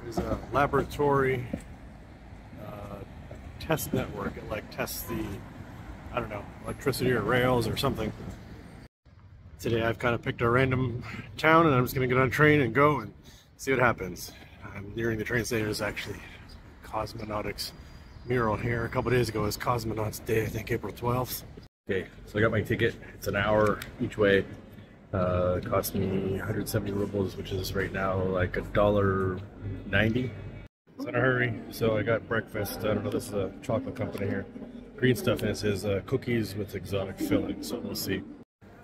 There's a laboratory test network. It like tests the, I don't know, electricity or rails or something. Today I've kind of picked a random town and I'm just going to get on a train and go and see what happens. I'm nearing the train station. There's actually Cosmonautics mural here. A couple days ago was Cosmonaut's Day, I think April 12th. Okay, so I got my ticket. It's an hour each way. It cost me 170 rubles, which is right now like $1.90. It's in a hurry, so I got breakfast. I don't know, this is a chocolate company here. Green stuff, and it says cookies with exotic filling, so we'll see.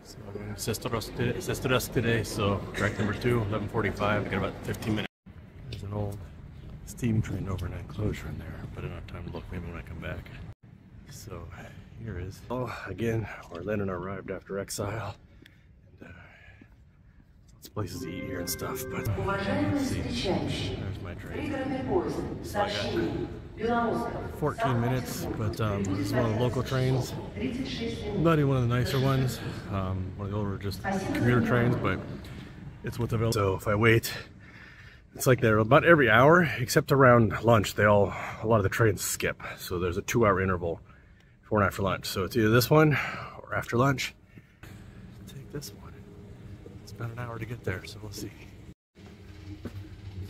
So I'm going to Sestroretsk today, so track number 2, 11:45. I got about 15 minutes. There's an old steam train overnight closure in there, but I don't have time to look, maybe when I come back. So here is. Oh, again, where Lennon arrived after exile. Lots of places to eat here and stuff, but let's see. There's my train. So I got 14 minutes, but this is one of the local trains. Not even one of the nicer ones. One of the older just commuter trains, but it's what's available. So if I wait, it's like they're about every hour, except around lunch, a lot of the trains skip. So there's a 2-hour interval before and after lunch. So it's either this one or after lunch. Take this one. It's about an hour to get there, so we'll see.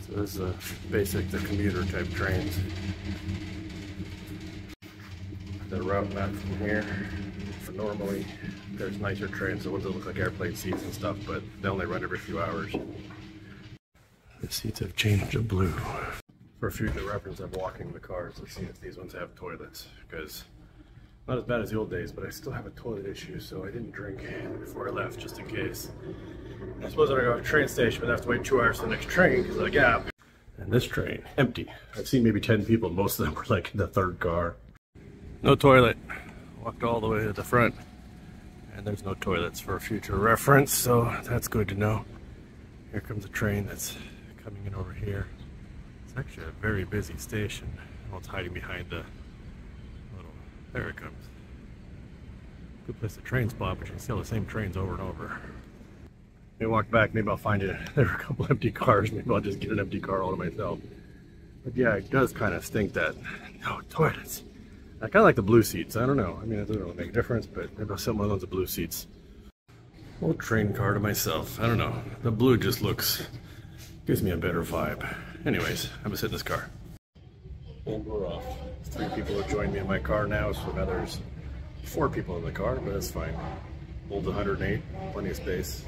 So this is the commuter type trains. The route map from here. For normally, there's nicer trains, the ones that look like airplane seats and stuff, but they only run every few hours. The seats have changed to blue. For future reference, I'm walking the cars to see if these ones have toilets, because not as bad as the old days, but I still have a toilet issue, so I didn't drink before I left, just in case. I suppose when I go to the train station, but I have to wait 2 hours for the next train because of the gap. And this train, empty. I've seen maybe 10 people, most of them were like in the third car. No toilet. Walked all the way to the front, and there's no toilets for future reference, so that's good to know. Here comes a train that's coming in over here. It's actually a very busy station. Well, it's hiding behind the little... There it comes. Good place to train spot, but you can see all the same trains over and over. Maybe walk back, maybe I'll find it. There were a couple empty cars, maybe I'll just get an empty car all to myself. But yeah, it does kind of stink that no toilets. I kind of like the blue seats, I don't know. I mean, it doesn't really make a difference, but maybe I'll set one of those blue seats. Old train car to myself, I don't know. The blue just gives me a better vibe. Anyways, I'm gonna sit in this car. And we're off. 3 people have joined me in my car now, so now there's 4 people in the car, but that's fine. Holds 108, plenty of space.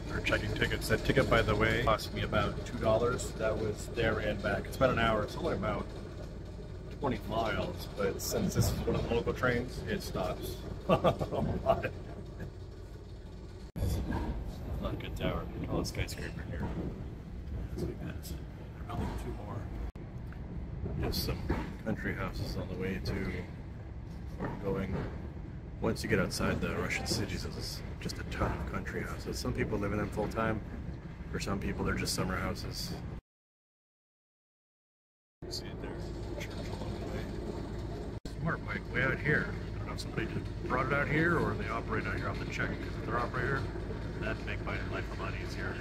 We're checking tickets. That ticket, by the way, cost me about $2. That was there and back. It's about an hour. It's only about 20 miles, but since this is one of the local trains, it stops a lot. Not a good tower. Oh, a skyscraper here. As we pass. They're building 2 more. Just some country houses on the way to where I'm going. Once you get outside the Russian cities, there's just a ton of country houses. Some people live in them full time. For some people, they're just summer houses. See it there? Church along the way. Smart bike way out here. I don't know if somebody just brought it out here or they operate out here. I'll have to check, because if they're operator, that'd make my life a lot easier.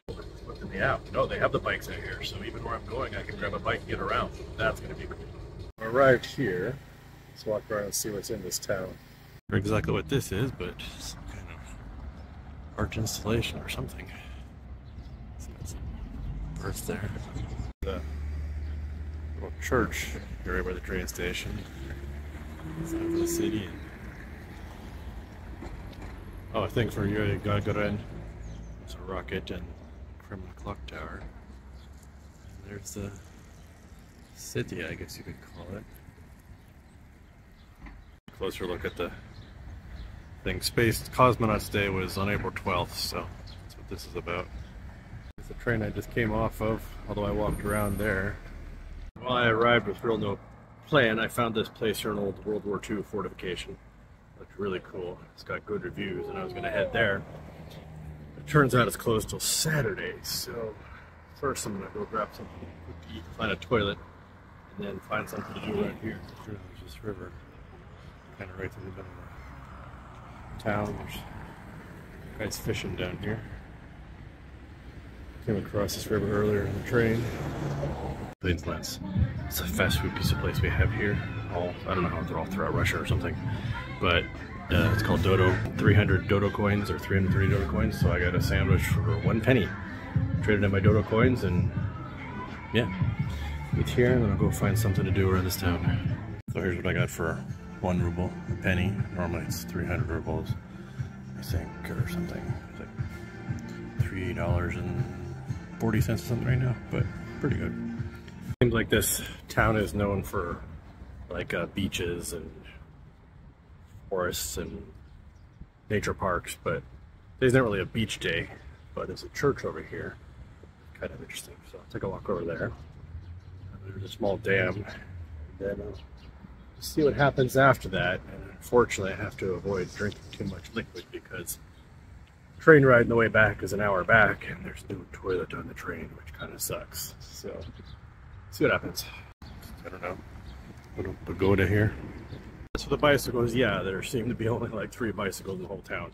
Look in the app. No, they have the bikes out here, so even where I'm going, I can grab a bike and get around. That's going to be cool. I arrived here. Let's walk around and see what's in this town. Not exactly what this is, but some kind of art installation or something. It's got some birds there. The little church here right by the train station. It's out of the city. Oh, I think for you, Gagarin, there's a rocket and Kremlin clock tower. And there's the city, I guess you could call it. Closer look at the thing. Space Cosmonaut's Day was on April 12th, so that's what this is about. It's the train I just came off of, although I walked around there. Well, I arrived with real no plan. I found this place here, an old World War II fortification. Looked really cool. It's got good reviews, and I was going to head there. It turns out it's closed till Saturday, so first I'm going to go grab something to eat, find a toilet, and then find something to do right here. There's this river. Kind of right through the middle of the town. There's guys fishing down here. Came across this river earlier in the train. It's a fast food pizza place we have here. I don't know how they're all throughout Russia or something, but it's called Dodo. 300 Dodo coins or 330 Dodo coins. So I got a sandwich for 1 penny. Traded in my Dodo coins and yeah, eat here and then I'll go find something to do around this town. So here's what I got for 1 ruble, a penny. Normally it's 300 rubles, I think, or something. It's like $3.40 or something right now, but pretty good. Seems like this town is known for like beaches and forests and nature parks, but today's not really a beach day, but there's a church over here. Kind of interesting, so I'll take a walk over there. There's a small dam, and then I'll see what happens after that. And unfortunately, I have to avoid drinking too much liquid because the train ride on the way back is an hour back, and there's no toilet on the train, which kind of sucks. So, see what happens. I don't know. Little pagoda here. As for the bicycles, yeah, there seem to be only like 3 bicycles in the whole town,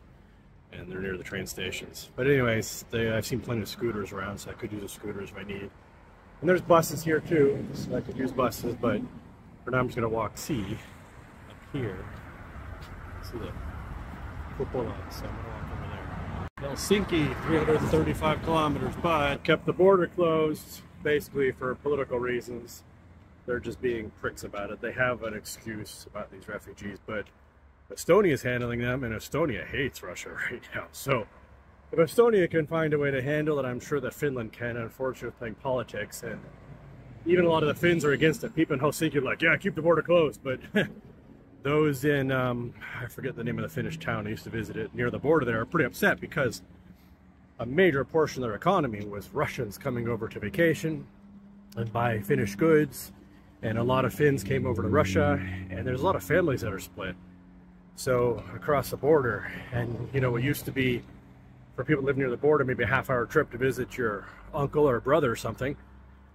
and they're near the train stations. But anyways, I've seen plenty of scooters around, so I could use a scooter if I need. And there's buses here too, so I could use buses, but for now I'm just gonna see up here. See the cupola, so I'm gonna walk over there. Helsinki, 335 kilometers, but kept the border closed basically for political reasons. They're just being pricks about it. They have an excuse about these refugees, but Estonia is handling them, and Estonia hates Russia right now. So if Estonia can find a way to handle it, I'm sure that Finland can. Unfortunately, playing politics, and even a lot of the Finns are against it. People in Helsinki are like, yeah, keep the border closed, but those in, I forget the name of the Finnish town, I used to visit it, near the border there, are pretty upset because a major portion of their economy was Russians coming over to vacation and buy Finnish goods, and a lot of Finns came over to Russia, and there's a lot of families that are split. So across the border, and you know, it used to be for people living near the border, maybe a half-hour trip to visit your uncle or brother or something,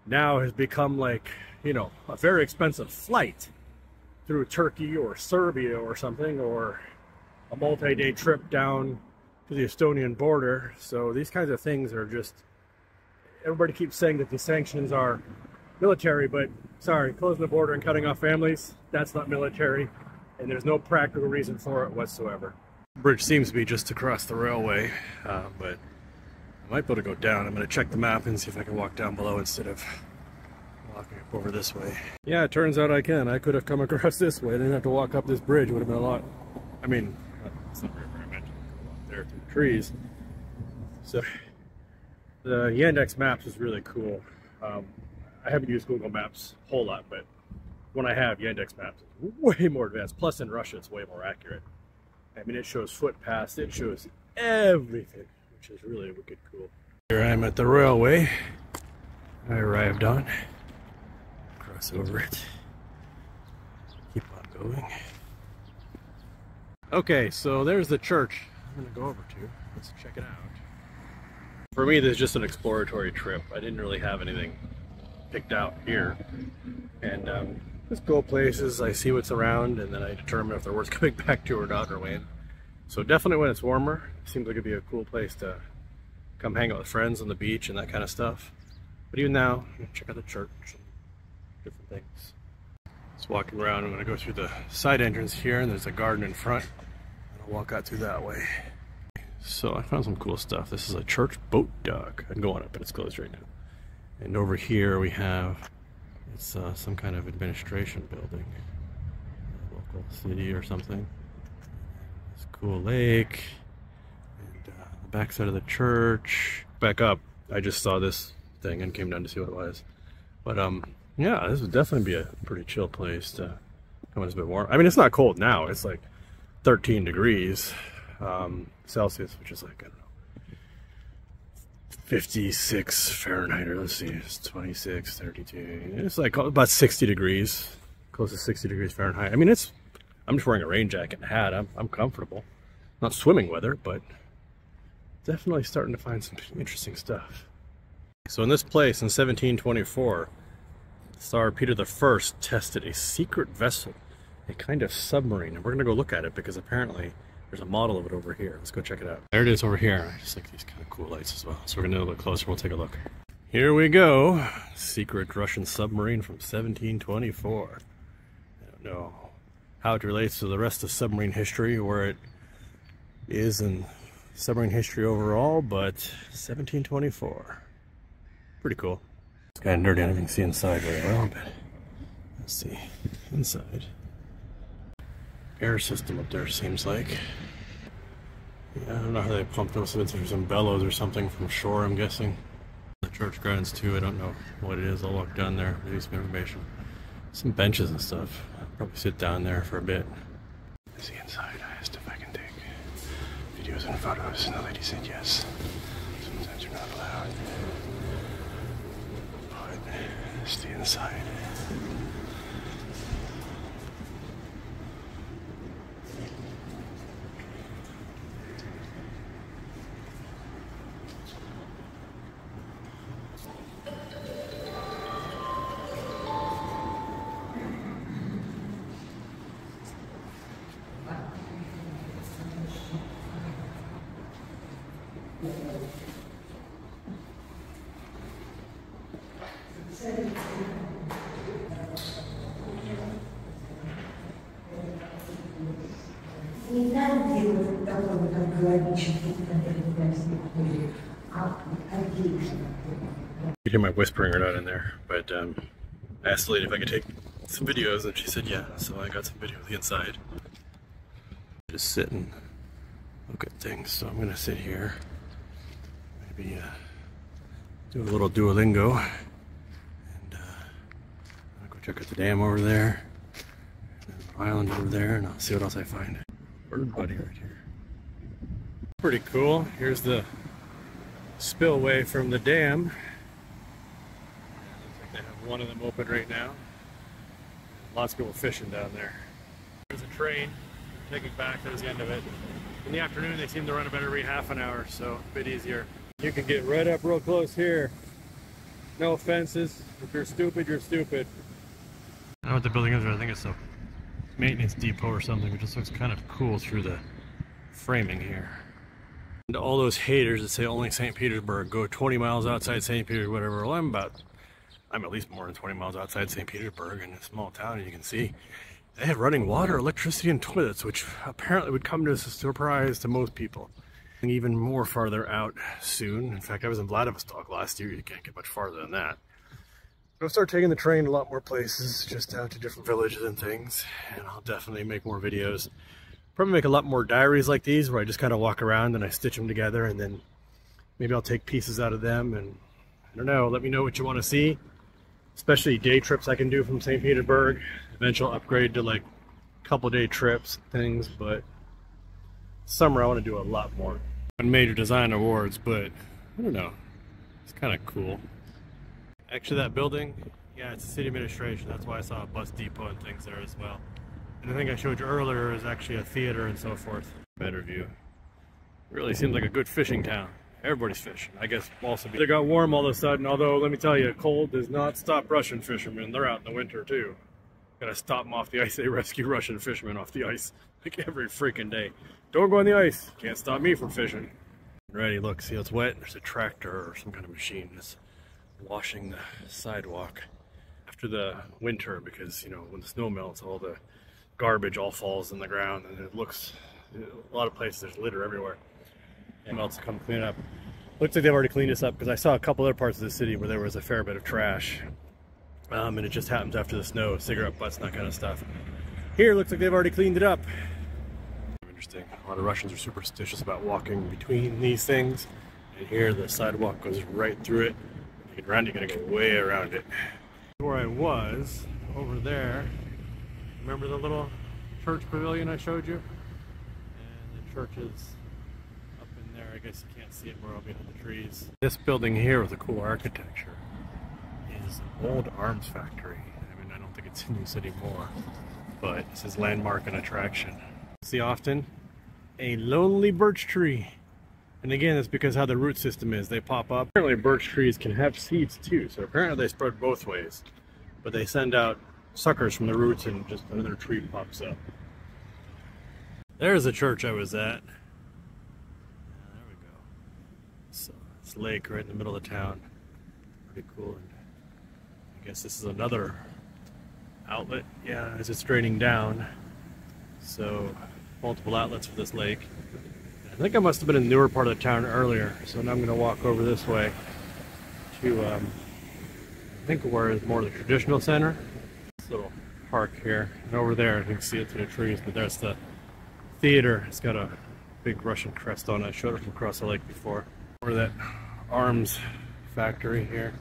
now has become like, you know, a very expensive flight through Turkey or Serbia or something, or a multi-day trip down to the Estonian border. So these kinds of things are just, everybody keeps saying that the sanctions are military, but sorry, closing the border and cutting off families, that's not military, and there's no practical reason for it whatsoever. Bridge seems to be just across the railway, but I might be able to go down. I'm going to check the map and see if I can walk down below instead of walking up over this way. Yeah, it turns out I can. I could have come across this way. I didn't have to walk up this bridge. It would have been a lot. I mean, it's not very much. There through the trees. So the Yandex Maps is really cool. I haven't used Google Maps a whole lot, but when I have, Yandex Maps is way more advanced. Plus in Russia, it's way more accurate. I mean, it shows footpaths, it shows everything, which is really wicked cool. Here I'm at the railway. I arrived on. Cross over it. Keep on going. Okay, so there's the church I'm going to go over to. Let's check it out. For me, this is just an exploratory trip. I didn't really have anything picked out here. And just go places, I see what's around, and then I determine if they're worth coming back to or not, or when. So definitely when it's warmer, it seems like it'd be a cool place to come hang out with friends on the beach and that kind of stuff. But even now, check out the church and different things. Just walking around, I'm going to go through the side entrance here, and there's a garden in front. And I'll walk out through that way. So I found some cool stuff. This is a church boat dock. I can go on it, but it's closed right now. And over here we have, it's some kind of administration building, local city or something. This cool lake, and the back side of the church. Back up, I just saw this thing and came down to see what it was. But yeah, this would definitely be a pretty chill place to come when it's a bit warm. I mean, it's not cold now. It's like 13 degrees Celsius, which is like, I don't know, 56 Fahrenheit, or let's see, it's 26, 32. It's like about 60 degrees, close to 60 degrees Fahrenheit. I mean, I'm just wearing a rain jacket and a hat. I'm comfortable. Not swimming weather, but definitely starting to find some interesting stuff. So in this place in 1724, Tsar Peter I tested a secret vessel, a kind of submarine, and we're going to go look at it because apparently There's a model of it over here. Let's go check it out. There it is over here. I just like these kind of cool lights as well. So we're gonna look closer. We'll take a look. Here we go. Secret Russian submarine from 1724. I don't know how it relates to the rest of submarine history, where it is in submarine history overall, but 1724. Pretty cool. It's kind of dirty. I don't even see inside very well, but let's see inside. Air system up there seems like. Yeah, I don't know how they pumped those through some bellows or something from shore, I'm guessing. The church grounds too, I don't know what it is. I'll walk down there, maybe some information. Some benches and stuff. I'll probably sit down there for a bit. See inside. I asked if I can take videos and photos, and the lady said yes. Sometimes you're not allowed. But stay inside. You hear my whispering or not in there, but I asked the lady if I could take some videos, and she said yeah, so I got some video of the inside. Just sit and look at things, so I'm gonna sit here, maybe do a little Duolingo, and I'll go check out the dam over there, and the island over there, and I'll see what else I find. Bird buddy right here. Pretty cool. Here's the spillway from the dam. Looks like they have one of them open right now. Lots of people fishing down there. There's a train. Take it back. There's the end of it. In the afternoon, they seem to run about every half an hour, so a bit easier. You can get right up real close here. No offenses. If you're stupid, you're stupid. I don't know what the building is, but I think it's a maintenance depot or something. It just looks kind of cool through the framing here. And all those haters that say only St. Petersburg, go 20 miles outside St. Petersburg, whatever. Well, I'm at least more than 20 miles outside St. Petersburg in a small town, and you can see they have running water, electricity, and toilets, which apparently would come as a surprise to most people. And even more farther out soon. In fact, I was in Vladivostok last year. You can't get much farther than that. I'll start taking the train to a lot more places, just out to different villages and things, and I'll definitely make more videos. Probably make a lot more diaries like these, where I just kind of walk around and I stitch them together, and then maybe I'll take pieces out of them, and I don't know, let me know what you want to see. Especially day trips I can do from St. Petersburg. Eventual upgrade to like a couple day trips, things, but summer I want to do a lot more. Major design awards, but I don't know, it's kind of cool. Actually, that building, yeah, it's a city administration. That's why I saw a bus depot and things there as well. And the thing I showed you earlier is actually a theater and so forth. Better view. Really seems like a good fishing town. Everybody's fishing. I guess also they got warm all of a sudden, although let me tell you, cold does not stop Russian fishermen. They're out in the winter too. Gotta stop them off the ice. They rescue Russian fishermen off the ice like every freaking day. Don't go on the ice. Can't stop me from fishing. Ready, look, see it's wet? There's a tractor or some kind of machine that's washing the sidewalk after the winter, because, you know, when the snow melts, all the garbage all falls in the ground, and it looks, a lot of places there's litter everywhere. And melts to come clean it up. Looks like they've already cleaned this up, because I saw a couple other parts of the city where there was a fair bit of trash. And it just happens after the snow, cigarette butts and that kind of stuff. Here, looks like they've already cleaned it up. Interesting. A lot of Russians are superstitious about walking between these things. And here, the sidewalk goes right through it. You get around, you're gonna get way around it. Where I was, over there, remember the little church pavilion I showed you? And the church is up in there. I guess you can't see it, we're all behind the trees. This building here with the cool architecture is an old arms factory. I mean, I don't think it's in use anymore, but it says landmark and attraction. See often? A lonely birch tree. And again, that's because how the root system is. They pop up. Apparently birch trees can have seeds too, so apparently they spread both ways. But they send out suckers from the roots and just another tree pops up. There's the church I was at. There we go. So this lake right in the middle of the town. Pretty cool. And I guess this is another outlet. Yeah, as it's draining down. So multiple outlets for this lake. I think I must have been in the newer part of the town earlier. So now I'm going to walk over this way to I think where is more the traditional center. This little park here. And over there you can see it through the trees, but there's the theater. It's got a big Russian crest on it. I showed it from across the lake before. Or that arms factory here.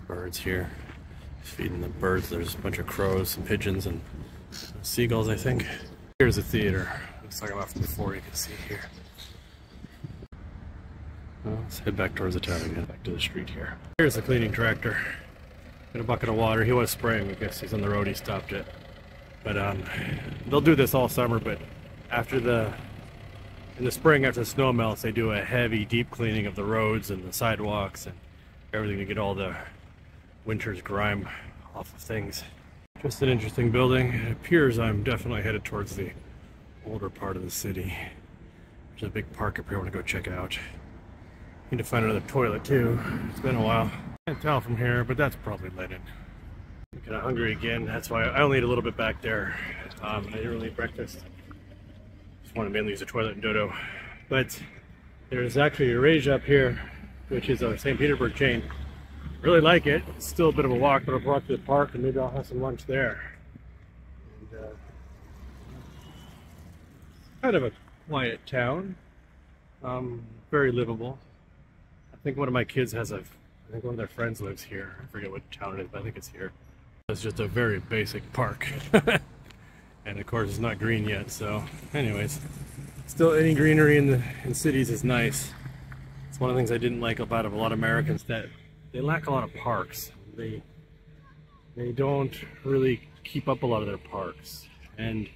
Birds here. Feeding the birds. There's a bunch of crows, some pigeons, and seagulls, I think. Here's the theater. Looks like I'm off before, you can see here. Well, let's head back towards the town again, back to the street here. Here's the cleaning tractor. Got a bucket of water. He was spraying. I guess he's on the road. He stopped it. But they'll do this all summer. But after in the spring, after the snow melts, they do a heavy, deep cleaning of the roads and the sidewalks and everything to get all the winter's grime off of things. Just an interesting building. It appears I'm definitely headed towards the older part of the city. There's a big park up here I want to go check out. Need to find another toilet too. It's been a while. Can't tell from here, but that's probably linen. I'm kind of hungry again. That's why I only ate a little bit back there. I didn't really eat breakfast. Just wanted to mainly use the toilet in Dodo. But there's actually a Eurasia up here, which is a St. Petersburg chain. Really like it. It's still a bit of a walk, but I'll walk to the park and maybe I'll have some lunch there. And, kind of a quiet town. Very livable. I think one of my kids has I think one of their friends lives here. I forget what town it is, but I think it's here. It's just a very basic park. And of course it's not green yet, so anyways. Still, any greenery in cities is nice. It's one of the things I didn't like about a lot of Americans, that they lack a lot of parks. They don't really keep up a lot of their parks. And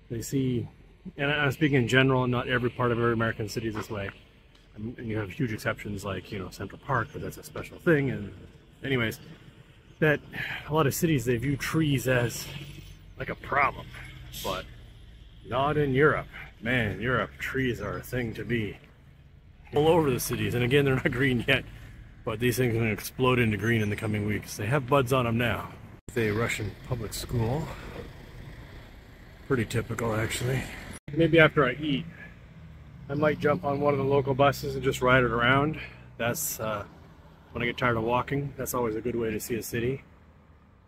they see, and I'm speaking in general, not every part of every American city is this way. And you have huge exceptions like, you know, Central Park, but that's a special thing. And anyways, that a lot of cities, they view trees as like a problem, but not in Europe. Man, Europe, trees are a thing to be all over the cities. And again, they're not green yet, but these things are going to explode into green in the coming weeks. They have buds on them now. It's a Russian public school. Pretty typical, actually. Maybe after I eat, I might jump on one of the local buses and just ride it around. That's when I get tired of walking. That's always a good way to see a city.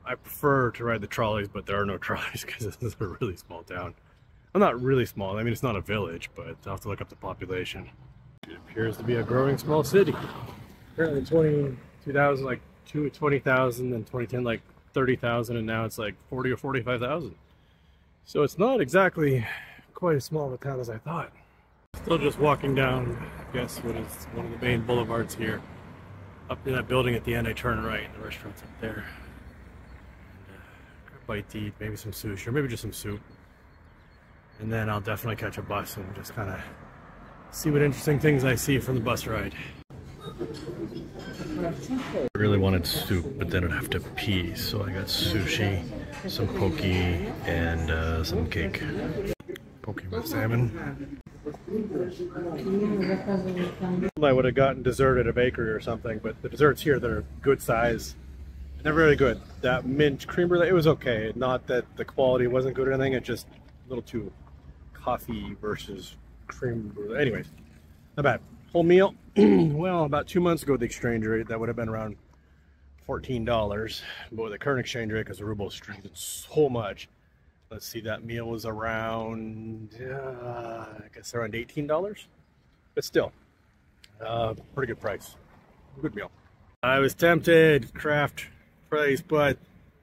I prefer to ride the trolleys, but there are no trolleys because this is a really small town. Well, not really small. I mean, it's not a village, but I'll have to look up the population. It appears to be a growing small city. Apparently 2000, like 20,000, and 2010 like 30,000, and now it's like 40 or 45,000. So it's not exactly quite as small of a town as I thought. Still just walking down, I guess, what is one of the main boulevards here. Up in that building at the end, I turn right, and the restaurant's up there. And, grab a bite to eat, maybe some sushi, or maybe just some soup. And then I'll definitely catch a bus and just kind of see what interesting things I see from the bus ride. I really wanted soup, but then I'd have to pee, so I got sushi, some poke, and some cake. Poke with salmon. I would have gotten dessert at a bakery or something, but the desserts here, they're good size. They're really good. That mint cream brulee, it was okay. Not that the quality wasn't good or anything, it's just a little too coffee versus cream brulee. Anyways, not bad. Whole meal, well, about 2 months ago, the exchange rate, that would have been around $14. But with the current exchange rate, because the ruble is strengthened so much, let's see, that meal was around, I guess around $18. But still, pretty good price. Good meal. I was tempted, craft price, but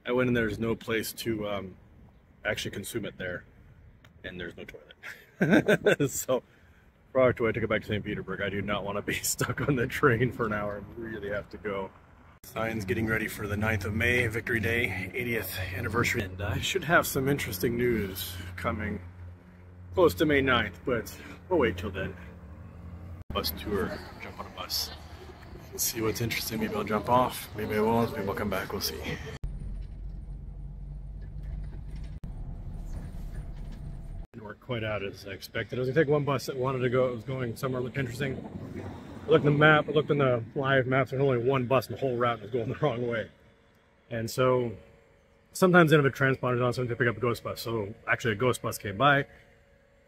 I went in, there's no place to actually consume it there. And there's no toilet. So, prior to I took it back to St. Petersburg, I do not want to be stuck on the train for an hour. I really have to go. Signs getting ready for the 9th of May, Victory Day, 80th anniversary. And I should have some interesting news coming close to May 9th, but we'll wait till then. Bus tour, jump on a bus. Let's see what's interesting. Maybe I'll jump off, maybe I won't, maybe I'll come back, we'll see. quite out as I expected. I was gonna take one bus that wanted to go, it was going somewhere looked interesting. I looked in the map, I looked in the live maps, there's only one bus in the whole route was going the wrong way. And so sometimes they have a transponder on, so they pick up a ghost bus. So actually a ghost bus came by,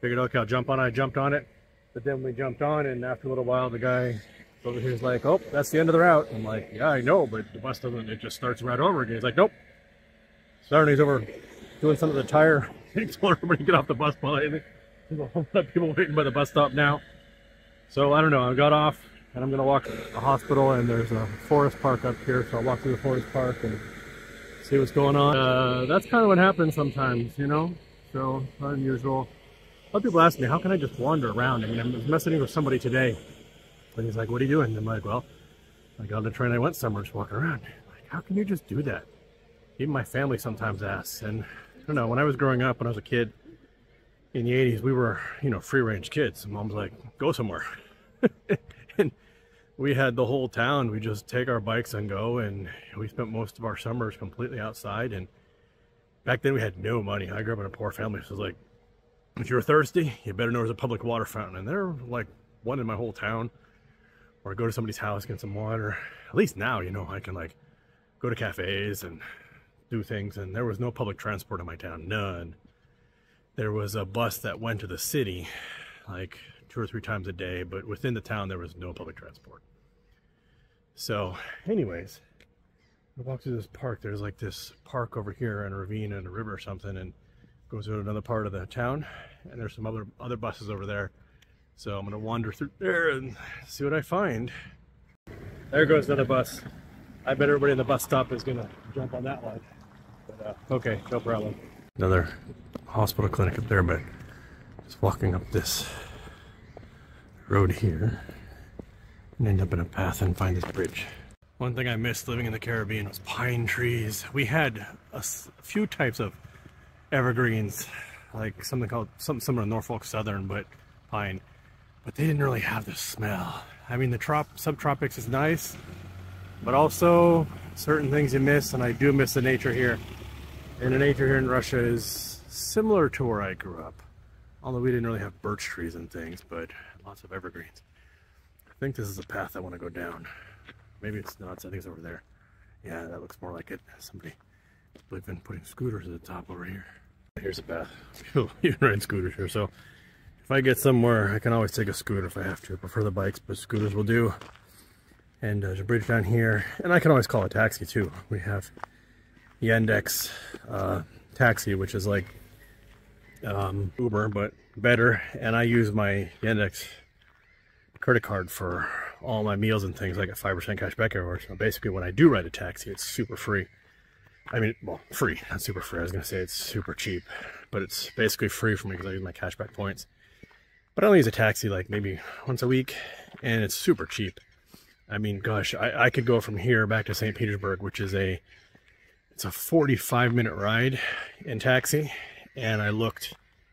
figured, okay, I'll jump on it. I jumped on it, but then we jumped on, and after a little while, the guy over here is like, oh, that's the end of the route. I'm like, yeah, I know, but the bus doesn't, it just starts right over again. He's like, nope. Sorry, he's over doing some of the tire. He told everybody to get off the bus. There's a whole lot of people waiting by the bus stop now. So I don't know, I got off, and I'm gonna walk to the hospital, and there's a forest park up here, so I'll walk through the forest park and see what's going on. That's kind of what happens sometimes, you know? So, not unusual. A lot of people ask me, how can I just wander around? I mean, I was messaging with somebody today, and he's like, what are you doing? And I'm like, well, I got on the train, I went somewhere, just walking around. Like, how can you just do that? Even my family sometimes asks. And I don't know, when I was growing up, when I was a kid, in the 80s, we were, you know, free-range kids. And Mom's like, go somewhere. And we had the whole town. We just take our bikes and go, and we spent most of our summers completely outside. And back then we had no money. I grew up in a poor family, so it was like, if you were thirsty, you better know there's a public water fountain. And there were like one in my whole town. Or go to somebody's house, get some water. At least now, you know, I can like go to cafes and do things. And there was no public transport in my town, none. There was a bus that went to the city like 2 or 3 times a day, but within the town there was no public transport. So anyways, I walk through this park. There's like this park over here and a ravine and a river or something, and goes to another part of the town, and there's some other buses over there. So I'm gonna wander through there and see what I find. There goes another bus. I bet everybody in the bus stop is gonna jump on that one. But okay, no problem. Another hospital clinic up there, but just walking up this road here and end up in a path and find this bridge. One thing I missed living in the Caribbean was pine trees. We had a few types of evergreens, like something similar to Norfolk Southern, but pine. But they didn't really have the smell. I mean, the subtropics is nice, but also certain things you miss, and I do miss the nature here. And the nature here in Russia is similar to where I grew up. Although we didn't really have birch trees and things, but lots of evergreens. I think this is the path I want to go down. Maybe it's not, I think it's over there. Yeah, that looks more like it. Somebody has been putting scooters at the top over here. Here's a path. You can ride scooters here, so if I get somewhere, I can always take a scooter if I have to. I prefer the bikes, but scooters will do. And there's a bridge down here, and I can always call a taxi too. We have Yandex taxi, which is like Uber, but better. And I use my Yandex credit card for all my meals and things. I get 5% cash back everywhere. So basically, when I do ride a taxi, it's super free. I mean, well, free, not super free. I was gonna say it's super cheap, but it's basically free for me because I use my cashback points. But I only use a taxi like maybe once a week, and it's super cheap. I mean, gosh, I could go from here back to St. Petersburg, which is it's a 45-minute ride in taxi, and I looked,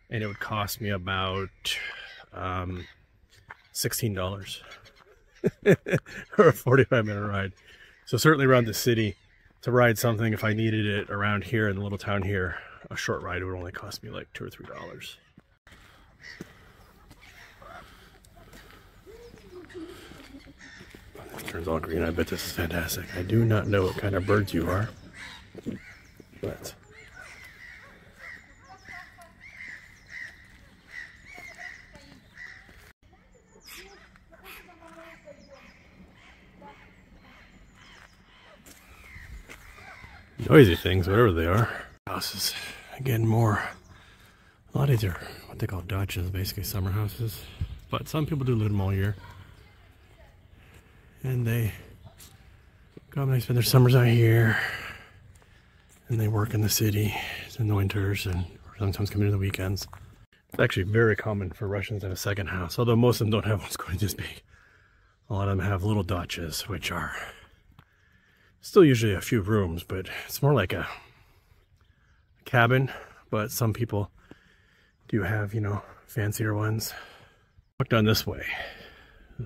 and it would cost me about $16 for a 45-minute ride. So certainly around the city, to ride something, if I needed it around here in the little town here, a short ride would only cost me like $2 or $3. This turns all green. I bet this is fantastic. I do not know what kind of birds you are, but noisy things, whatever they are. Houses, again, a lot of these are what they call dachas, basically summer houses. But some people do live them all year. And they come and they spend their summers out here. And they work in the city in the winters and sometimes come in on the weekends. It's actually very common for Russians to have a second house, although most of them don't have what's quite this big. A lot of them have little dachas, which are still usually a few rooms, but it's more like a cabin. But some people do have, you know, fancier ones. Walk down this way,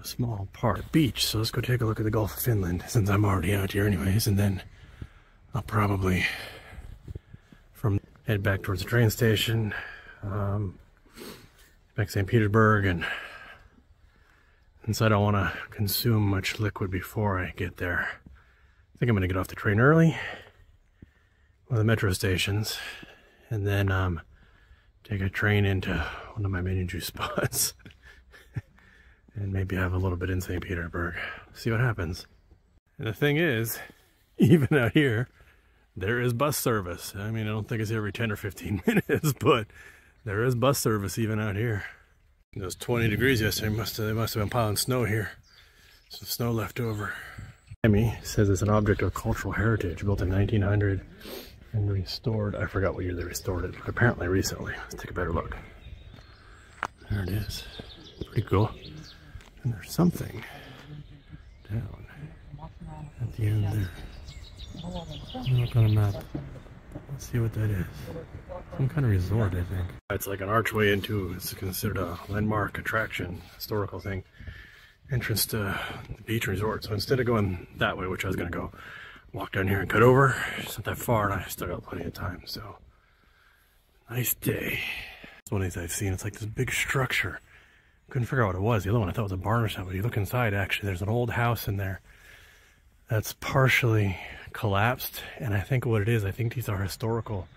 a small beach. So let's go take a look at the Gulf of Finland, since I'm already out here anyways, and then I'll probably head back towards the train station. back to St. Petersburg, and since I don't want to consume much liquid before I get there, I think I'm going to get off the train early, one of the metro stations, and then take a train into one of my Minion juice spots, and maybe have a little bit in St. Petersburg. See what happens. And the thing is, even out here, there is bus service. I mean, I don't think it's every 10 or 15 minutes, but there is bus service even out here. It was 20 degrees yesterday. They must have been piling snow here. Some snow left over. Miami says it's an object of cultural heritage, built in 1900 and restored. I forgot what year they restored it, but apparently recently. Let's take a better look. There it is. Pretty cool. And there's something down at the end there. Look on a map. Let's see what that is. Some kind of resort, I think. It's like an archway into, it's considered a landmark attraction, historical thing. Entrance to the beach resort. So instead of going that way, which I was going to go, walk down here and cut over. It's not that far, and I still got plenty of time. So, nice day. It's one of these I've seen. It's like this big structure. Couldn't figure out what it was. The other one I thought was a barn or something. But you look inside, actually, there's an old house in there that's partially collapsed, and I think what it is, I think these are historical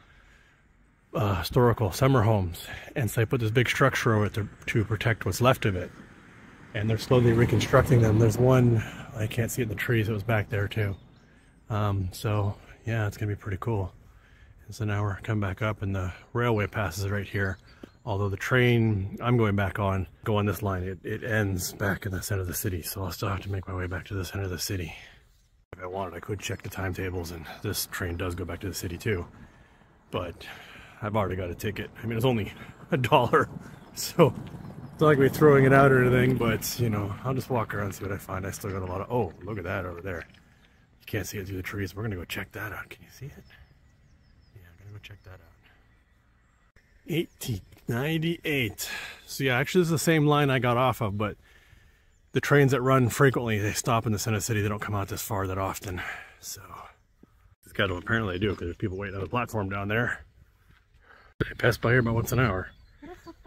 summer homes, and so they put this big structure over it to protect what's left of it, and they're slowly reconstructing them. There's one, I can't see it in the trees, it was back there too. So yeah, it's gonna be pretty cool. And so now we're coming back up, and the railway passes right here, although the train I'm going back on, go on this line, it ends back in the center of the city, so I'll still have to make my way back to the center of the city. If I wanted, I could check the timetables, and this train does go back to the city too. But I've already got a ticket. I mean, it's only $1, so it's not like we're throwing it out or anything, but, you know, I'll just walk around and see what I find. I still got a lot of, oh, look at that over there. You can't see it through the trees. We're going to go check that out. Can you see it? Yeah, I'm going to go check that out. 1898. So yeah, actually this is the same line I got off of, but the trains that run frequently, they stop in the center of the city. They don't come out this far that often. So, it's got to apparently do, because there's people waiting on the platform down there. They pass by here about once an hour.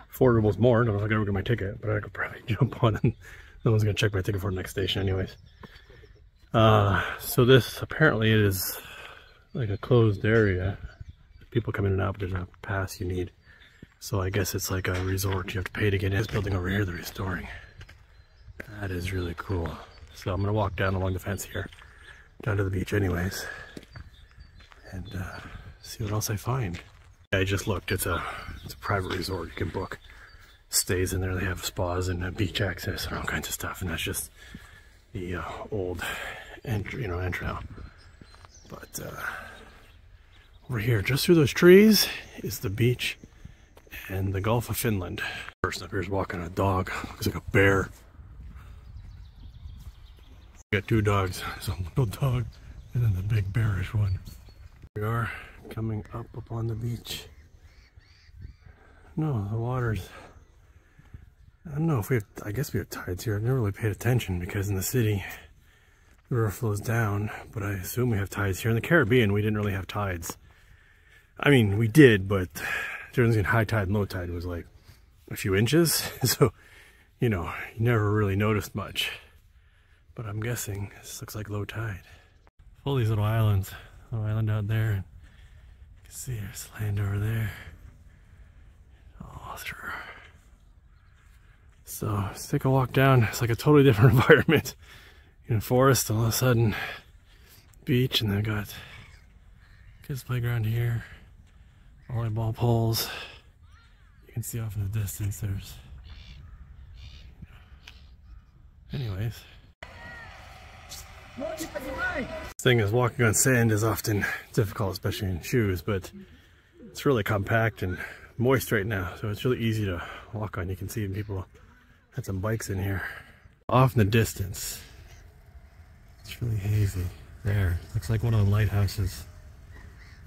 4 rubles more. Don't know if I can ever get my ticket, but I could probably jump on, and no one's going to check my ticket for the next station anyways. So this, apparently it is like a closed area. People come in and out, but there's a pass you need. So I guess it's like a resort. You have to pay to get in. This building over here they're restoring. That is really cool. So I'm going to walk down along the fence here, down to the beach anyways, and see what else I find. I just looked. It's a private resort. You can book stays in there. They have spas and beach access and all kinds of stuff, and that's just the old entry out. But over here, just through those trees, is the beach and the Gulf of Finland. Person up here is walking a dog. Looks like a bear. Got 2 dogs. There's a little dog and then the big bearish one. We are coming up upon the beach. No, the water's, I don't know if we have, I guess we have tides here. I've never really paid attention because in the city the river flows down, but I assume we have tides here. In the Caribbean we didn't really have tides. I mean, we did, but the difference between high tide and low tide was like a few inches. So, you know, you never really noticed much. But I'm guessing this looks like low tide. Full of these little islands. Little island out there. And you can see there's land over there. All through. So let's take a walk down. It's like a totally different environment. In a forest, all of a sudden, beach, and then got kids' playground here. Volleyball poles. You can see off in the distance there's. Anyways. This thing is, walking on sand is often difficult, especially in shoes, but it's really compact and moist right now, so it's really easy to walk on. You can see people had some bikes in here. Off in the distance, it's really hazy. There, looks like one of the lighthouses.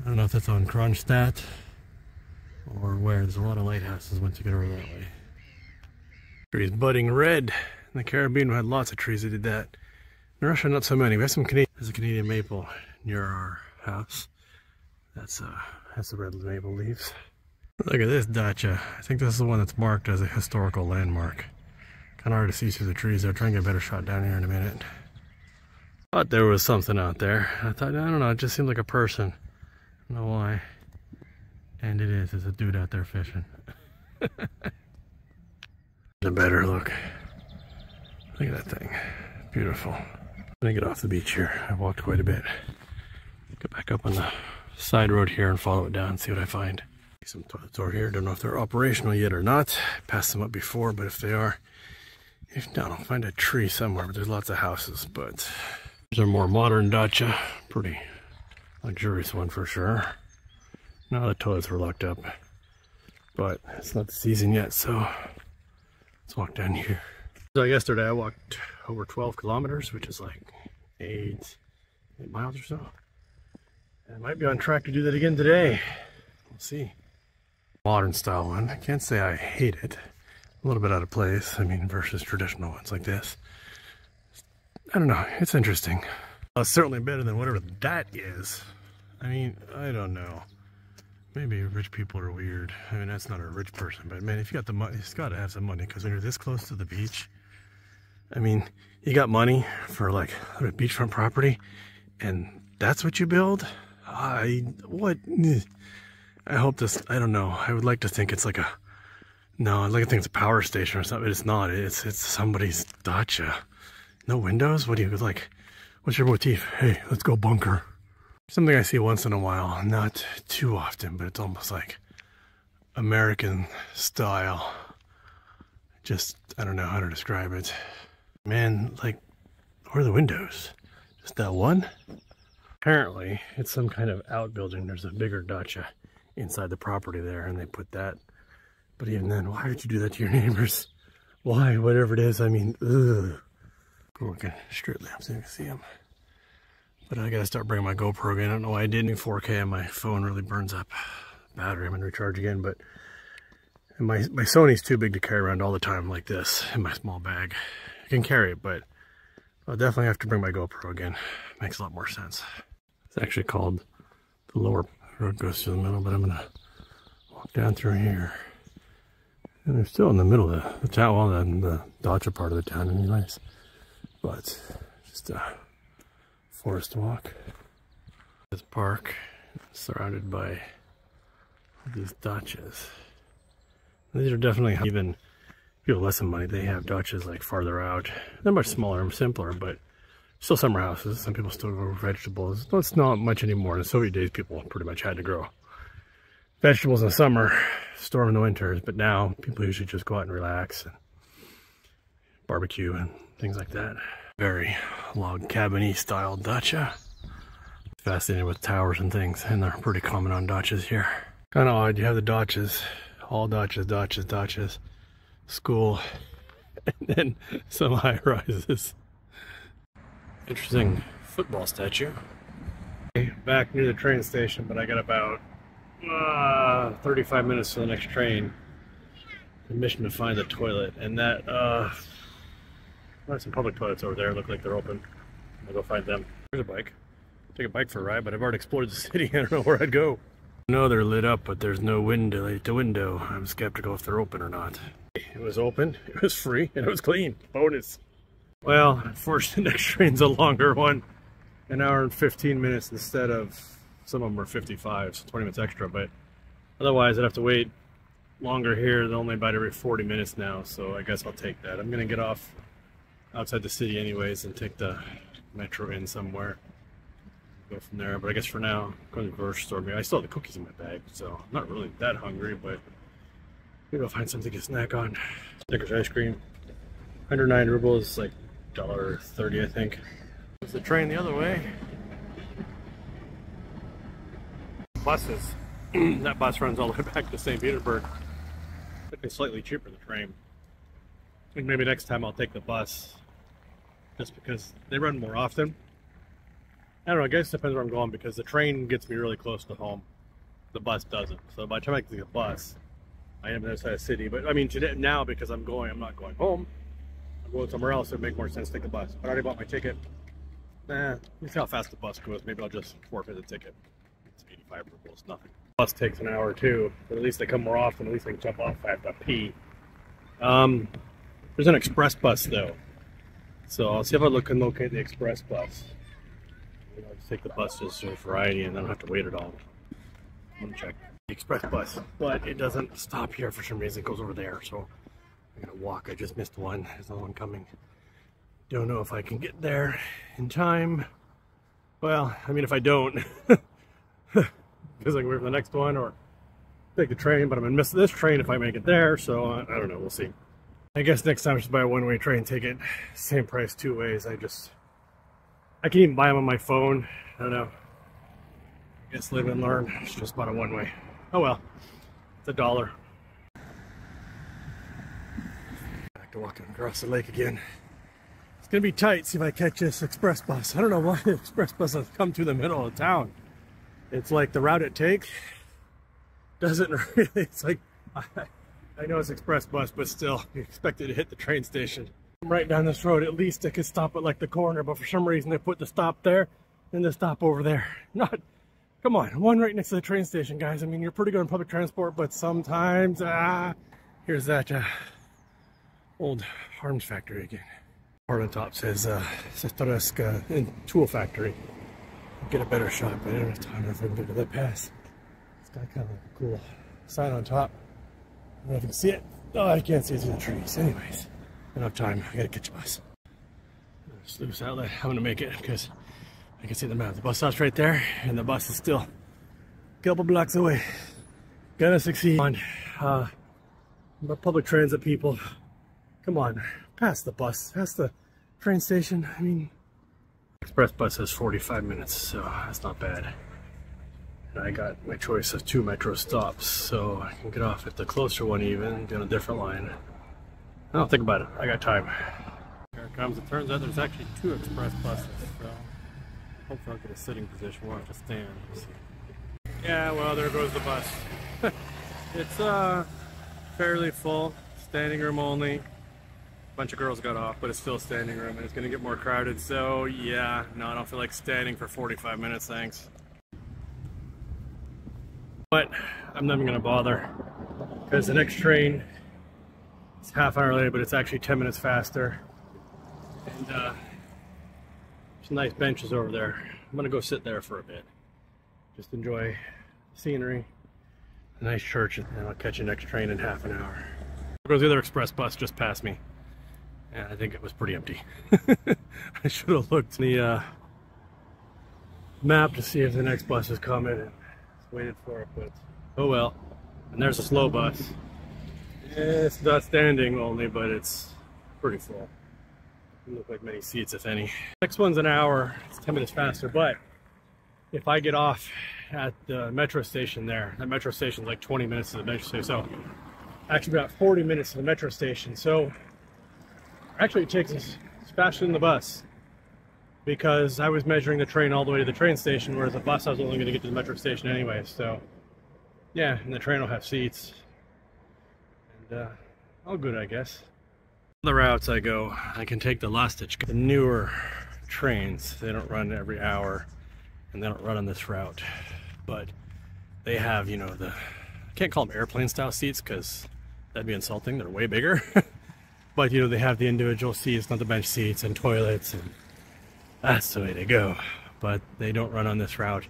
I don't know if that's on Kronstadt or where. There's a lot of lighthouses once you get over that way. Trees budding red. In the Caribbean we had lots of trees that did that. In Russia, not so many. We have some Canadian. There's a Canadian maple near our house. That's the red maple leaves. Look at this dacha. I think this is the one that's marked as a historical landmark. Kind of hard to see through the trees. They're trying to get a better shot down here in a minute. Thought there was something out there. I thought, I don't know, it just seemed like a person. I don't know why. And it is. There's a dude out there fishing. A better look. Look at that thing. Beautiful. I'm gonna get off the beach here. I walked quite a bit. Get back up on the side road here and follow it down and see what I find. Some toilets over here. Don't know if they're operational yet or not. Passed them up before, but if they are, if not, I'll find a tree somewhere. But there's lots of houses. But there's a more modern dacha. Pretty luxurious one for sure. Now the toilets were locked up, but it's not the season yet, so let's walk down here. So yesterday I walked over 12 kilometers, which is like 8 miles or so. And I might be on track to do that again today. We'll see. Modern style one. I can't say I hate it. A little bit out of place, I mean, versus traditional ones like this. I don't know, it's interesting. It's certainly better than whatever that is. I mean, I don't know. Maybe rich people are weird. I mean, that's not a rich person, but man, if you got the money, it's got to have some money, because when you're this close to the beach, I mean, you got money for like a beachfront property, and that's what you build? What? I hope this, I don't know. I would like to think it's like a, no, I'd like to think it's a power station or something. It's not. It's somebody's dacha. No windows? What do you like? What's your motif? Hey, let's go bunker. Something I see once in a while, not too often, but it's almost like American style. Just, I don't know how to describe it. Man, like, where are the windows? Just that one? Apparently, it's some kind of outbuilding. There's a bigger dacha inside the property there, and they put that. But even then, why would you do that to your neighbors? Why? Whatever it is, I mean, ugh. I'm looking street lamps so you can see them. But I gotta start bringing my GoPro again. I don't know why I didn't. 4K on my phone really burns up battery. I'm gonna recharge again, but my Sony's too big to carry around all the time like this in my small bag. I can carry it, but I'll definitely have to bring my GoPro again. Makes a lot more sense. It's actually called, the lower road goes through the middle, but I'm gonna walk down through here. And they're still in the middle of the town, well, the dacha part of the town, and nice. But just forest walk. This park surrounded by these dachas. These are definitely, even people with less than money, they have dachas like farther out. They're much smaller and simpler, but still summer houses. Some people still grow vegetables. No, it's not much anymore. In the Soviet days, people pretty much had to grow vegetables in the summer, store them in the winters, but now people usually just go out and relax and barbecue and things like that. Very log cabin-y style dacha. Fascinated with towers and things, and they're pretty common on dachas here. Kind of odd, you have the dachas, all dachas, school, and then some high rises. Interesting football statue. Back near the train station, but I got about 35 minutes to the next train. The mission to find the toilet, and that there's some public toilets over there. Look like they're open. I'll go find them. There's a bike. Take a bike for a ride, but I've already explored the city. I don't know where I'd go. I know they're lit up, but there's no window to window. I'm skeptical if they're open or not. It was open, it was free, and it was clean. Bonus. Well, unfortunately, the next train's a longer one. An hour and 15 minutes instead of, some of them were 55, so 20 minutes extra, but otherwise I'd have to wait longer here. They're only about every 40 minutes now, so I guess I'll take that. I'm gonna get off outside the city anyways and take the metro in somewhere. Go from there, but I guess for now, I'm going to the grocery store. I still have the cookies in my bag, so I'm not really that hungry, but maybe I'll find something to snack on. Snickers ice cream, 109 rubles, like $1.30, I think. There's the train the other way. Buses. That bus runs all the way back to St. Petersburg. It's slightly cheaper, the train. I think maybe next time I'll take the bus, just because they run more often. I don't know, I guess it depends where I'm going, because the train gets me really close to home. The bus doesn't. So by the time I take the bus, I am outside the city. But I mean, today, now, because I'm not going home, I'm going somewhere else, it would make more sense to take the bus. But I already bought my ticket. Let's see how fast the bus goes. Maybe I'll just forfeit the ticket. It's 85 rubles, nothing. Bus takes an hour too, but at least they come more often. At least I can jump off if I have to pee. There's an express bus though, so I'll see if I can locate the express bus. I'll just take the bus just for variety and then I don't have to wait at all. I'm gonna check the express bus, but it doesn't stop here for some reason. It goes over there, so I'm gonna walk. I just missed one. There's another one coming. Don't know if I can get there in time. Well, I mean, if I don't, because I can wait for the next one or take the train, but I'm gonna miss this train if I make it there, so I don't know, we'll see. I guess next time I should buy a one-way train ticket. Same price two ways. I can even buy them on my phone. I don't know. I guess live and learn. It's just bought a one-way. Oh well, it's $1. Back to walking across the lake again. It's gonna be tight, see if I catch this express bus. I don't know why the express bus has come through the middle of town. It's like the route it takes doesn't really, it's like, I know it's express bus, but still, you expect it to hit the train station. Right down this road, at least I could stop at like the corner, but for some reason they put the stop there and the stop over there. Not, come on, one right next to the train station, guys. I mean, you're pretty good on public transport, but sometimes, here's that old arms factory again. Part on top says Sestroretsk tool factory. Get a better shot, but I don't have time if I can get to that pass. It's got kind of like a cool sign on top. I don't know if you can see it. Oh, I can't see it through the trees. Anyways, enough time. I gotta catch a bus. Sluice outlet. I'm gonna make it because I can see the map. The bus stop's right there, and the bus is still a couple blocks away. Gonna succeed. Come on, public transit people. Come on, past the bus, past the train station. I mean, express bus has 45 minutes, so that's not bad. And I got my choice of 2 metro stops, so I can get off at the closer one even, get on a different line. I don't think about it, I got time. Here it comes. It turns out there's actually 2 express buses, so hopefully I'll get a sitting position where I have to stand. Let's see. Yeah, well, there goes the bus. It's fairly full, standing room only. Bunch of girls got off, but it's still standing room and it's gonna get more crowded, so yeah, no, I don't feel like standing for 45 minutes, thanks. But I'm not even gonna bother because the next train is half an hour late, but it's actually 10 minutes faster. And there's some nice benches over there. I'm gonna go sit there for a bit. Just enjoy the scenery, a nice church, and then I'll catch the next train in half an hour. There goes the other express bus just past me. And I think it was pretty empty. I should have looked at the map to see if the next bus is coming and waited for it, but oh well. And there's a slow bus. It's not standing only, but it's pretty full. Doesn't look like many seats, if any. Next one's an hour. It's 10 minutes faster, but if I get off at the metro station there, that metro station's like 20 minutes to the metro station, so actually about 40 minutes to the metro station. So actually, it takes us faster than the bus because I was measuring the train all the way to the train station, whereas the bus I was only going to get to the metro station anyway. So, yeah, and the train will have seats. And all good, I guess. The routes I go, I can take the Lastic. The newer trains, they don't run every hour, and they don't run on this route. But they have, you know, I can't call them airplane-style seats because that'd be insulting. They're way bigger. But, you know, they have the individual seats, not the bench seats, and toilets, and that's the way to go. But they don't run on this route.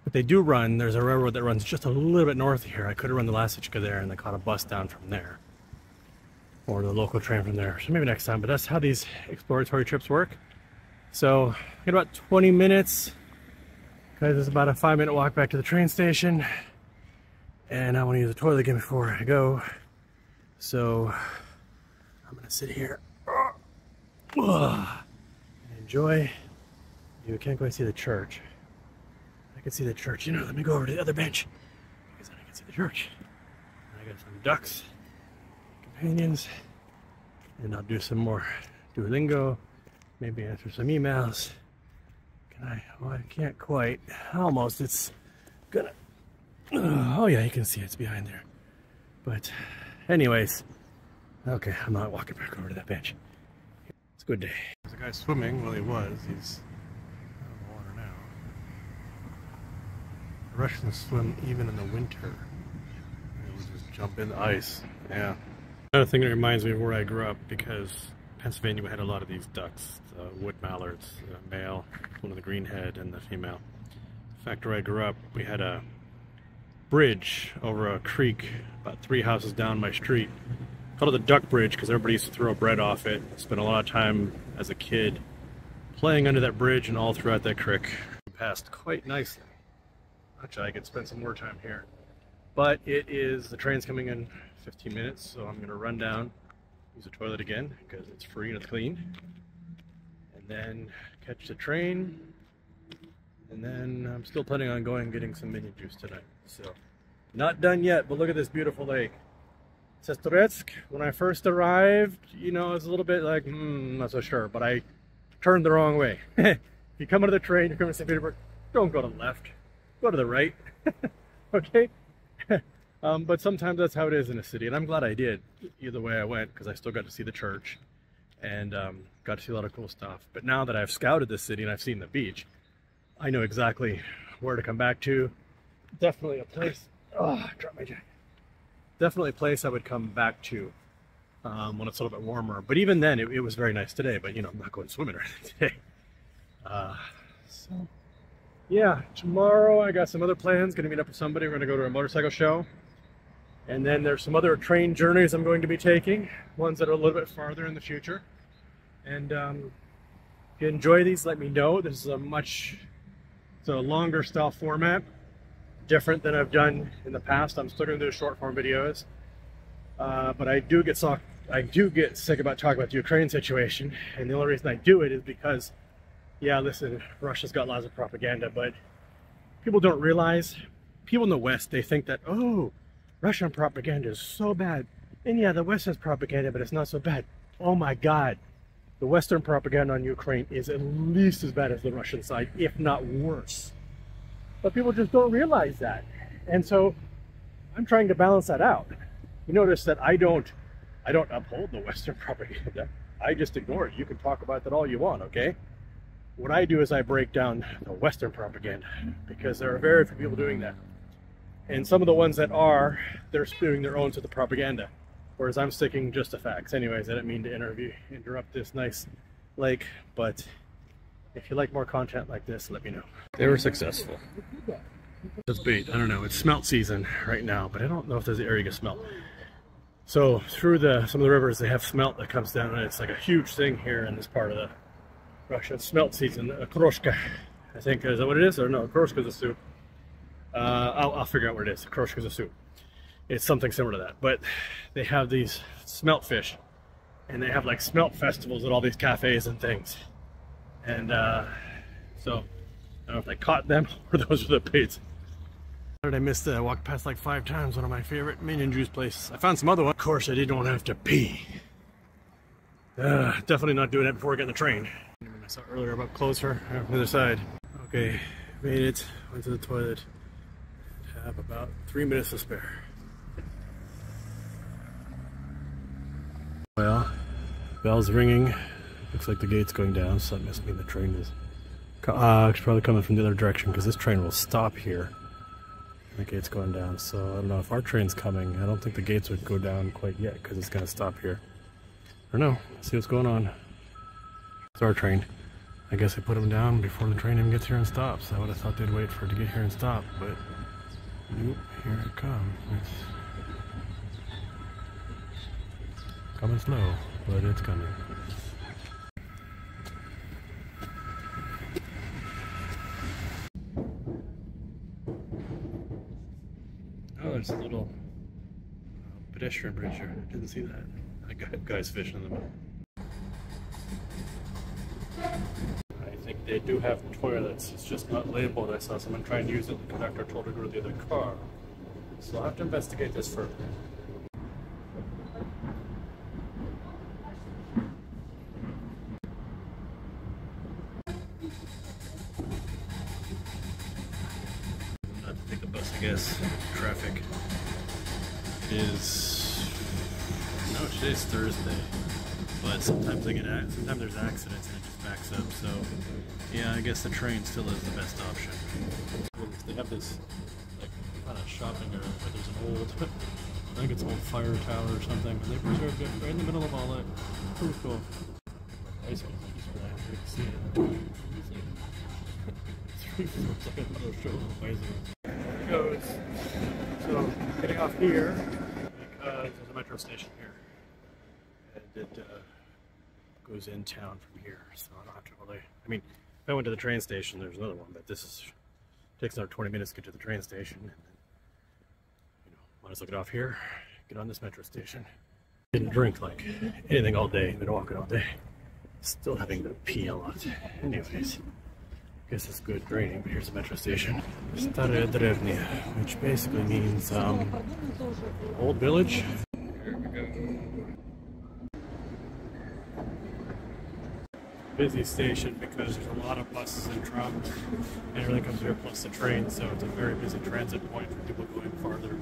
But they do run, there's a railroad that runs just a little bit north of here. I could have run the Lastic there, and I caught a bus down from there. Or the local train from there. So maybe next time, but that's how these exploratory trips work. So, in about 20 minutes, because it's about a 5-minute walk back to the train station. And I want to use the toilet again before I go. So I'm gonna sit here and enjoy. You can't quite see the church. I can see the church. You know, let me go over to the other bench because then I can see the church. And I got some ducks, companions, and I'll do some more Duolingo. Maybe answer some emails. Can I? Well, I can't quite. Almost. It's gonna. Oh yeah, you can see it's behind there. But, anyways. Okay, I'm not walking back over to that bench. It's a good day. There's a guy swimming. Well, he was. He's out of the water now. Russians swim even in the winter. They'll just jump in the ice. Yeah. Another thing that reminds me of where I grew up, because Pennsylvania we had a lot of these ducks, wood mallards, male, one of the greenhead, and the female. In fact, where I grew up, we had a bridge over a creek about 3 houses down my street. Called it the Duck Bridge because everybody used to throw bread off it. Spent a lot of time as a kid playing under that bridge and all throughout that creek. Passed quite nicely. Actually, I could spend some more time here. But the train's coming in 15 minutes, so I'm going to run down, use the toilet again because it's free and it's clean. And then catch the train. And then I'm still planning on going and getting some Minion juice tonight. So, not done yet, but look at this beautiful lake. Sestroretsk, when I first arrived, you know, it's a little bit like, not so sure, but I turned the wrong way. If you come out of the train, you're coming to St. Petersburg, don't go to the left, go to the right, okay? But sometimes that's how it is in a city, and I'm glad I did, either way I went, because I still got to see the church, and got to see a lot of cool stuff. But now that I've scouted the city and I've seen the beach, I know exactly where to come back to. Definitely a place, I dropped my jacket. Definitely a place I would come back to when it's a little bit warmer. But even then, it was very nice today. But, you know, I'm not going swimming or anything today. So, yeah, tomorrow I got some other plans. Going to meet up with somebody. We're going to go to a motorcycle show. And then there's some other train journeys I'm going to be taking. Ones that are a little bit farther in the future. And if you enjoy these, let me know. This is it's a longer style format. Different than I've done in the past. I'm still going to do short form videos, but I do get sick about talking about the Ukraine situation, and the only reason I do it is because, yeah, listen, Russia's got lots of propaganda, but people don't realize, people in the West, they think that, oh, Russian propaganda is so bad, and yeah, the West has propaganda, but it's not so bad. Oh my God, the Western propaganda on Ukraine is at least as bad as the Russian side, if not worse. But people just don't realize that. And so I'm trying to balance that out. You notice that I don't uphold the Western propaganda. I just ignore it. You can talk about that all you want, okay? What I do is I break down the Western propaganda, because there are very few people doing that. And some of the ones that are, they're spewing their own to the propaganda, whereas I'm sticking just to facts. Anyways, I didn't mean to interrupt this nice lake, but if you like more content like this, let me know. They were successful. It's bait. I don't know. It's smelt season right now, but I don't know if there's an area you can smelt. So through some of the rivers, they have smelt that comes down, and it's like a huge thing here in this part of the Russian smelt season. Kroshka, I think, is that what it is? Or no, Kroshka is a soup. I'll figure out what it is. Kroshka is a soup. It's something similar to that. But they have these smelt fish, and they have like smelt festivals at all these cafes and things. And so, I don't know if I caught them or those were the baits. How did I miss that? I walked past like 5 times one of my favorite Minion juice places. I found some other one. Of course, I didn't have to pee. Definitely not doing it before I get in the train. I saw earlier about closer on the other side. Okay, made it. Went to the toilet. Have about 3 minutes to spare. Well, bell's ringing. Looks like the gate's going down, so that must mean the train is it's probably coming from the other direction, because this train will stop here. The gate's going down, so I don't know if our train's coming. I don't think the gates would go down quite yet, because it's going to stop here. I don't know. Let's see what's going on. It's our train. I guess they put them down before the train even gets here and stops. I would have thought they'd wait for it to get here and stop, but nope, here it comes. It's coming slow, but it's coming. Oh, there's a little pedestrian bridge here. I didn't see that. I got guys fishing in the middle. I think they do have toilets. It's just not labeled. I saw someone try and use it. The conductor told her to go to the other car. So I'll have to investigate this further. I'll have to take the bus, I guess. Traffic is... No, today's Thursday. But sometimes sometimes there's accidents and it just backs up, so yeah, I guess the train still is the best option. They have this kind of shopping area, but there's an old, I think it's an old fire tower or something, and they preserved it right in the middle of all that. Pretty cool. Ice cream, you can see it. 3 floors, like another show of bicycles. There it goes. So, getting off here, because there's a metro station here. And it goes in town from here, so I don't have to really, I mean, if I went to the train station, there's another one, but this is, takes another 20 minutes to get to the train station. And then, you know, might as well get off here, get on this metro station. Didn't drink like anything all day, been walking all day. Still having to pee a lot. Anyways, I guess it's good draining, but here's the metro station. Sestroretsk, which basically means old village. Here we go. Busy station because there's a lot of buses and trams and everything comes here plus the train, so it's a very busy transit point for people going farther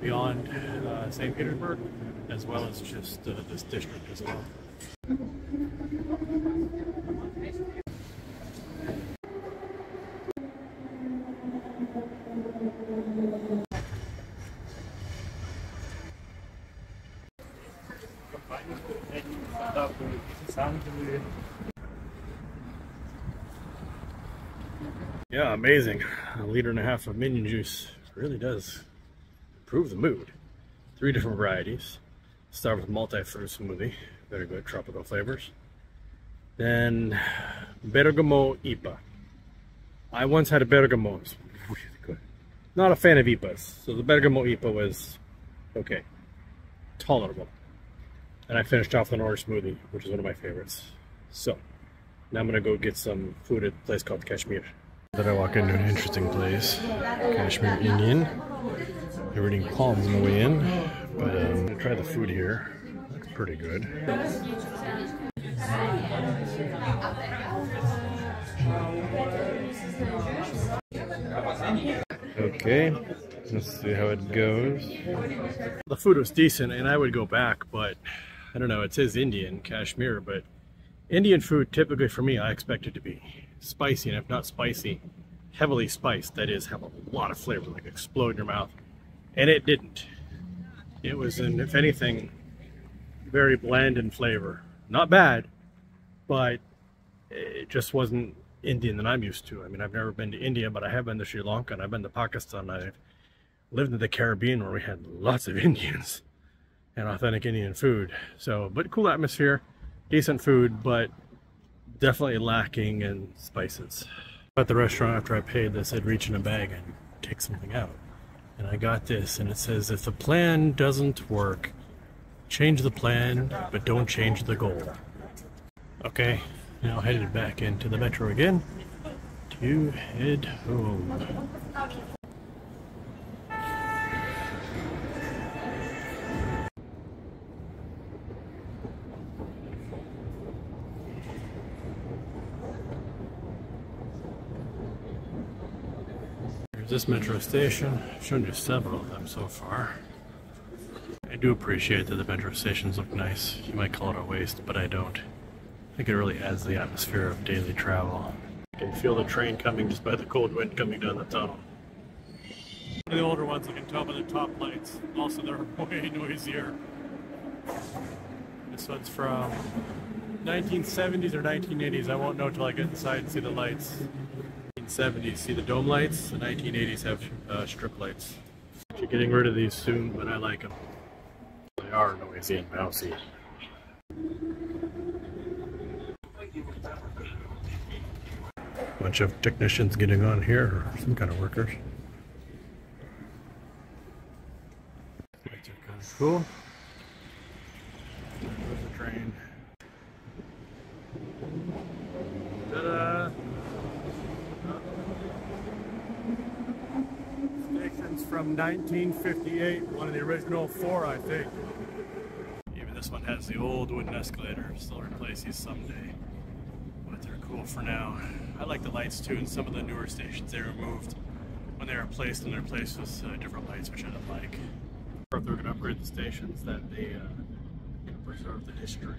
beyond St. Petersburg, as well as just this district as well. Yeah, amazing. 1.5 liters of Minion juice really does improve the mood. 3 different varieties. Start with multi-fruit smoothie, very good tropical flavors. Then Bergamo IPA. I once had a Bergamo, it's really good. Not a fan of IPAs, so the Bergamo IPA was okay, tolerable. And I finished off the orange smoothie, which is one of my favorites. So, now I'm gonna go get some food at a place called Kashmir. Then I walk into an interesting place, Kashmir Indian. They were eating palms on the way in, but I'm gonna try the food here. Looks pretty good. Okay, let's see how it goes. The food was decent and I would go back, but I don't know, it says Indian, Kashmir, but Indian food typically for me I expect it to be spicy, and if not spicy, heavily spiced. That is, have a lot of flavor, like explode in your mouth. And it didn't. It was, if anything, very bland in flavor. Not bad, but it just wasn't Indian that I'm used to. I mean, I've never been to India, but I have been to Sri Lanka, and I've been to Pakistan. I've lived in the Caribbean where we had lots of Indians and authentic Indian food. So, but cool atmosphere, decent food, but definitely lacking in spices. At the restaurant, after I paid this, I'd reach in a bag and take something out. And I got this, and it says, if the plan doesn't work, change the plan, but don't change the goal. Okay, now headed back into the metro again to head home. This metro station. I've shown you several of them so far. I do appreciate that the metro stations look nice. You might call it a waste, but I don't. I think it really adds the atmosphere of daily travel. You can feel the train coming just by the cold wind coming down the tunnel. The older ones, you can tell by the top lights. Also, they're way noisier. This one's from 1970s or 1980s. I won't know till I get inside and see the lights. 1970s see the dome lights, the 1980s have strip lights. Actually getting rid of these soon, but I like them. They are noisy and bouncy. Bunch of technicians getting on here, or some kind of workers. Lights are kind of cool. There goes the train. Ta-da! Station's from 1958, one of the original 4, I think. Even this one has the old wooden escalator. Still replace these someday, but they're cool for now. I like the lights too, and some of the newer stations they removed when they were placed in their place with different lights, which I don't like. Or if they're going to upgrade the stations, that they preserve the history.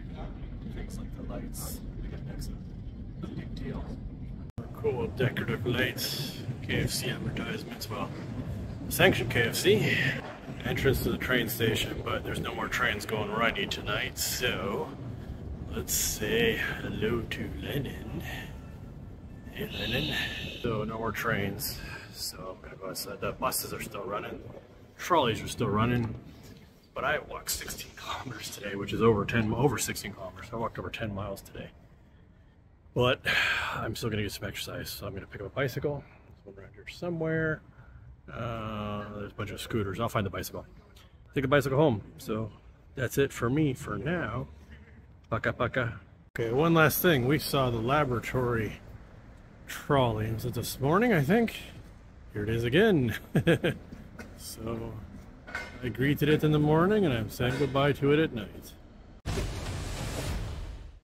Things like the lights. I think that's a big deal. Cool decorative lights, KFC advertisements. Well, Sanction KFC. Entrance to the train station, but there's no more trains going where I need tonight, so let's say hello to Lennon. Hey Lennon. So no more trains, so I'm gonna go outside. The buses are still running, trolleys are still running, but I walked 16 kilometers today, which is over 16 kilometers. I walked over 10 miles today. But I'm still gonna get some exercise, so I'm gonna pick up a bicycle. There's one around here somewhere. There's a bunch of scooters. I'll find the bicycle. Take a bicycle home. So that's it for me for now. Paka paka. Okay, one last thing. We saw the laboratory trolley. Was it this morning, I think? Here it is again. So I greeted it in the morning and I'm saying goodbye to it at night.